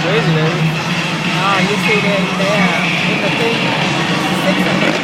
crazy, baby. Oh, you see that there in the thing. 6 of them.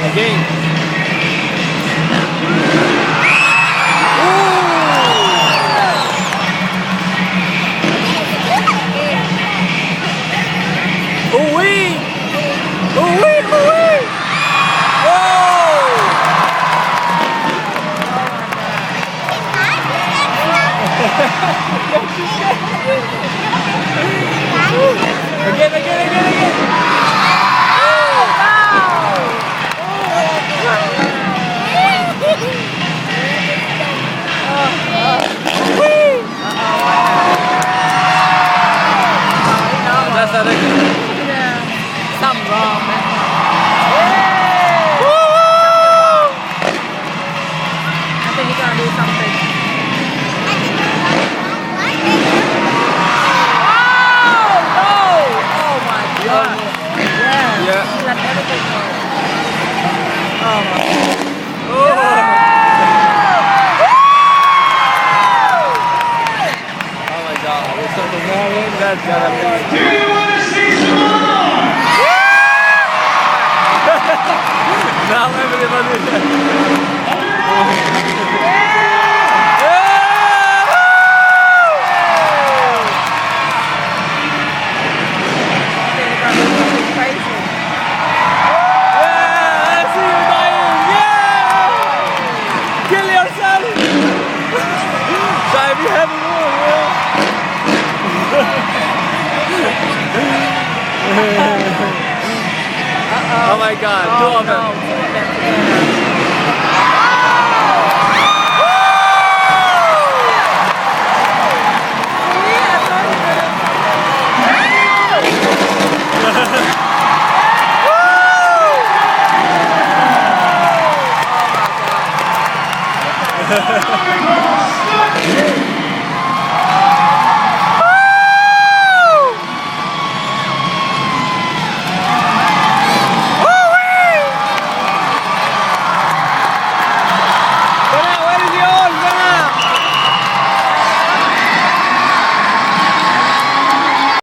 Again. Ooh-wee! Ooh-wee! Ooh-wee! Again! That's not it. Yeah. Something wrong, man. I think you're gonna do something. Oh my God. Yeah. Let everything go. Oh my God. Oh my God. There's something wrong with that. Gotta be. Do you want to see some more? Now everybody. Oh my God, two of them. Oh my God.